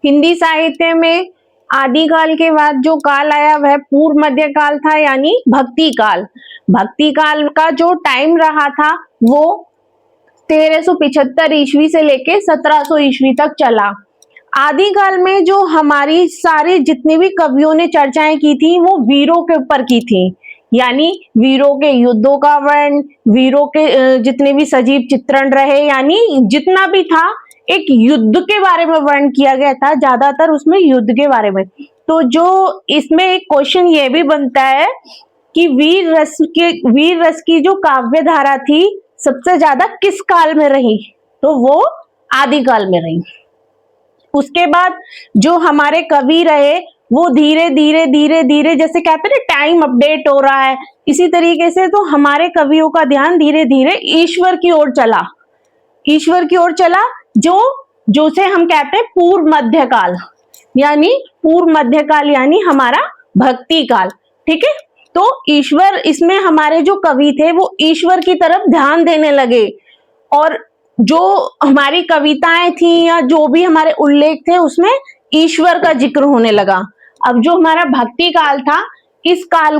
हिंदी साहित्य में आदिकाल के बाद जो काल आया वह पूर्व मध्य काल था, यानी भक्ति काल। भक्ति काल का जो टाइम रहा था वो 1375 ईस्वी से लेके 1700 ईस्वी तक चला। आदिकाल में जो हमारी सारी जितनी भी कवियों ने चर्चाएं की थी वो वीरों के ऊपर की थी, यानी वीरों के युद्धों का वर्ण, वीरों के जितने भी सजीव चित्रण रहे, यानी जितना भी था एक युद्ध के बारे में वर्ण किया गया था, ज्यादातर उसमें युद्ध के बारे में। तो जो इसमें एक क्वेश्चन ये भी बनता है कि वीर रस की जो काव्य धारा थी सबसे ज्यादा किस काल में रही, तो वो आदिकाल में रही। उसके बाद जो हमारे कवि रहे वो धीरे धीरे धीरे धीरे, जैसे कहते हैं ना टाइम अपडेट हो रहा है, इसी तरीके से तो हमारे कवियों का ध्यान धीरे धीरे ईश्वर की ओर चला, ईश्वर की ओर चला, जो से हम कहते हैं पूर्व मध्य काल, यानी पूर्व मध्य काल यानी हमारा भक्ति काल। ठीक है, तो ईश्वर, इसमें हमारे जो कवि थे वो ईश्वर की तरफ ध्यान देने लगे, और जो हमारी कविताएं थी या जो भी हमारे उल्लेख थे उसमें ईश्वर का जिक्र होने लगा। अब जो हमारा भक्ति काल था, इस काल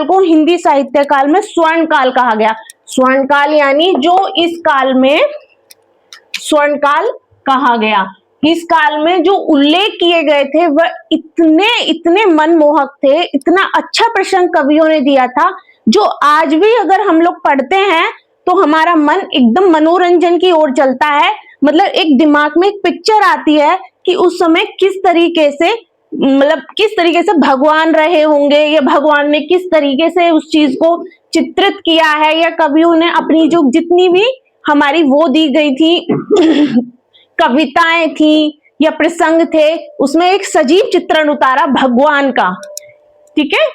को हिंदी साहित्य काल में स्वर्ण काल कहा गया। स्वर्ण काल यानी जो इस काल में स्वर्ण काल कहा गया। इस काल में जो उल्लेख किए गए थे वह इतने मनमोहक थे, इतना अच्छा प्रसंग कवियों ने दिया था, जो आज भी अगर हम लोग पढ़ते हैं तो हमारा मन एकदम मनोरंजन की ओर चलता है। मतलब एक दिमाग में एक पिक्चर आती है कि उस समय किस तरीके से भगवान रहे होंगे, या भगवान ने किस तरीके से उस चीज को चित्रित किया है, या कवियों ने अपनी जो जितनी भी हमारी वो दी गई थी कविताएं थी या प्रसंग थे, उसमें एक सजीव चित्रण उतारा भगवान का। ठीक है,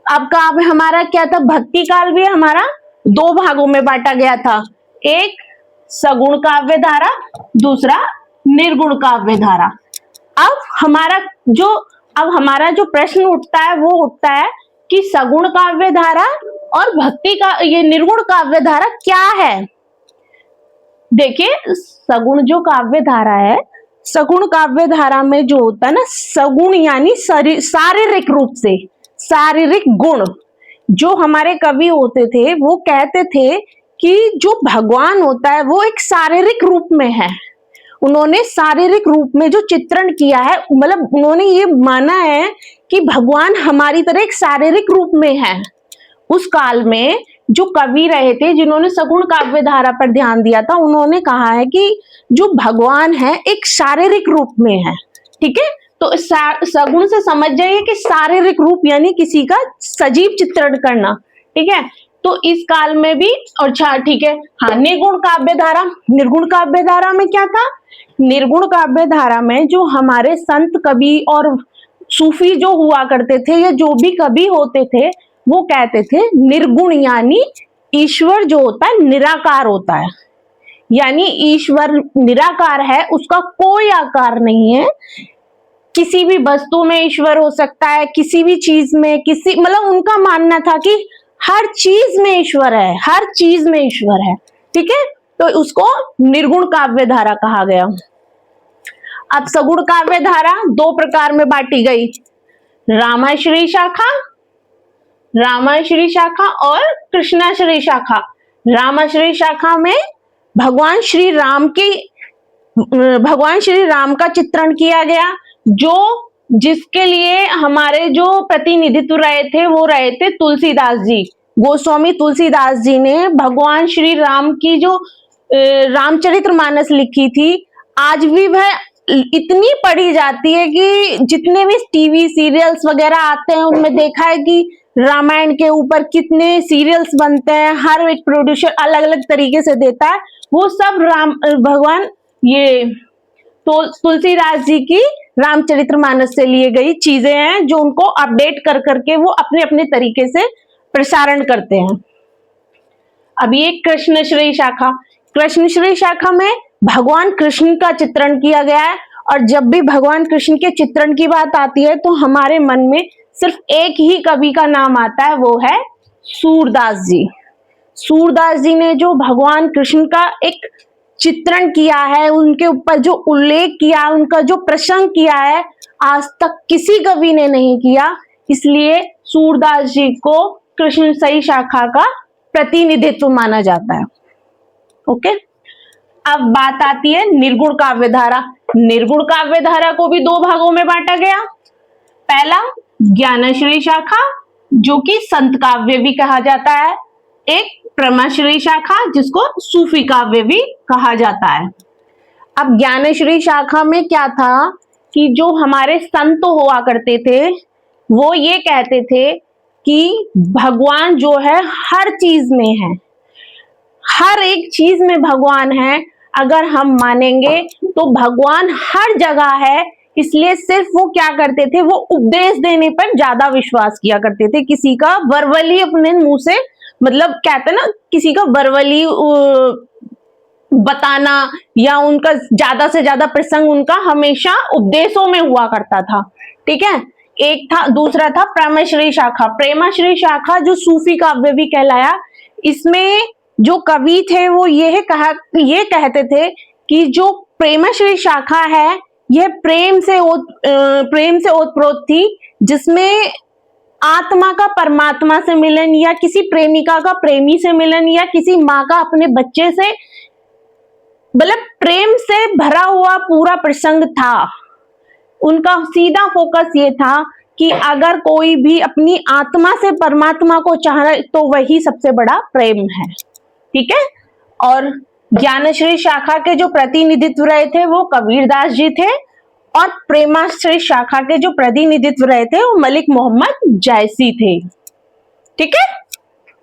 अब काव्य हमारा क्या था, भक्ति काल भी हमारा दो भागों में बांटा गया था, एक सगुण काव्य धारा, दूसरा निर्गुण काव्य धारा। अब हमारा जो प्रश्न उठता है वो उठता है कि सगुण काव्य धारा और ये निर्गुण काव्य धारा क्या है। देखिए, सगुण जो काव्य धारा है, सगुण काव्य धारा में जो होता है ना, सगुण यानी शारीरिक रूप से, शारीरिक गुण। जो हमारे कवि होते थे वो कहते थे कि जो भगवान होता है वो एक शारीरिक रूप में है। उन्होंने शारीरिक रूप में जो चित्रण किया है, मतलब उन्होंने ये माना है कि भगवान हमारी तरह एक शारीरिक रूप में है। उस काल में जो कवि रहे थे जिन्होंने सगुण काव्य धारा पर ध्यान दिया था, उन्होंने कहा है कि जो भगवान है एक शारीरिक रूप में है। ठीक है, तो सगुण से समझ जाइए कि शारीरिक रूप यानी किसी का सजीव चित्रण करना। ठीक है, तो इस काल में भी, अच्छा ठीक है, हाँ, निर्गुण काव्य धारा। निर्गुण काव्य धारा में क्या था, निर्गुण काव्य धारा में जो हमारे संत कवि और सूफी जो हुआ करते थे, या जो भी कवि होते थे, वो कहते थे निर्गुण यानी ईश्वर जो होता है निराकार होता है, यानी ईश्वर निराकार है, उसका कोई आकार नहीं है। किसी भी वस्तु में ईश्वर हो सकता है, किसी भी चीज में, मतलब उनका मानना था कि हर चीज में ईश्वर है, हर चीज में ईश्वर है। ठीक है, तो उसको निर्गुण काव्य धारा कहा गया। अब सगुण काव्य धारा दो प्रकार में बांटी गई, रामाश्रयी शाखा और कृष्णाश्रयी शाखा। रामाश्रयी शाखा में भगवान श्री राम का चित्रण किया गया, जिसके लिए हमारे जो प्रतिनिधित्व रहे थे वो रहे थे तुलसीदास जी। गोस्वामी तुलसीदास जी ने भगवान श्री राम की जो रामचरितमानस लिखी थी, आज भी वह इतनी पढ़ी जाती है कि जितने भी टीवी सीरियल्स वगैरह आते हैं उनमें देखा है कि रामायण के ऊपर कितने सीरियल्स बनते हैं, हर एक प्रोड्यूसर अलग अलग तरीके से देता है। वो सब भगवान ये तुलसीदास जी की रामचरितमानस से लिए गई चीजें हैं, जो उनको अपडेट कर करके वो अपने अपने तरीके से प्रसारण करते हैं। अब ये कृष्णश्रयी शाखा। कृष्णश्रयी शाखा में भगवान कृष्ण का चित्रण किया गया है, और जब भी भगवान कृष्ण के चित्रण की बात आती है तो हमारे मन में सिर्फ एक ही कवि का नाम आता है, वो है सूरदास जी। सूरदास जी ने जो भगवान कृष्ण का एक चित्रण किया है, उनके ऊपर जो उल्लेख किया, उनका जो प्रशंसा किया है, आज तक किसी कवि ने नहीं किया। इसलिए सूरदास जी को कृष्ण सही शाखा का प्रतिनिधित्व माना जाता है। ओके, अब बात आती है निर्गुण काव्य धारा। निर्गुण काव्य धारा को भी दो भागों में बांटा गया। पहला ज्ञानश्री शाखा, जो कि संत काव्य भी कहा जाता है। एक प्रेमाश्री शाखा, जिसको सूफी काव्य भी कहा जाता है। अब ज्ञानश्री शाखा में क्या था कि जो हमारे संत हुआ करते थे वो ये कहते थे कि भगवान जो है हर चीज में है, हर एक चीज में भगवान है। अगर हम मानेंगे तो भगवान हर जगह है। इसलिए सिर्फ वो क्या करते थे, वो उपदेश देने पर ज्यादा विश्वास किया करते थे। किसी का वरवली अपने मुंह से, मतलब कहते ना, किसी का वरवली बताना या उनका ज्यादा से ज्यादा प्रसंग उनका हमेशा उपदेशों में हुआ करता था। ठीक है, एक था, दूसरा था प्रेमाश्री शाखा। प्रेमाश्री शाखा जो सूफी काव्य भी कहलाया। इसमें जो कवि थे वो ये कहते थे कि जो प्रेमाश्री शाखा है यह प्रेम से ओतप्रोत थी, जिसमें आत्मा का परमात्मा से मिलन, या किसी प्रेमिका का प्रेमी से मिलन, या किसी माँ का अपने बच्चे से, मतलब प्रेम से भरा हुआ पूरा प्रसंग था। उनका सीधा फोकस ये था कि अगर कोई भी अपनी आत्मा से परमात्मा को चाहे तो वही सबसे बड़ा प्रेम है। ठीक है, और ज्ञानश्री शाखा के जो प्रतिनिधित्व रहे थे वो कबीरदास जी थे, और प्रेमाश्री शाखा के जो प्रतिनिधित्व रहे थे वो मलिक मोहम्मद जैसी थे। ठीक है।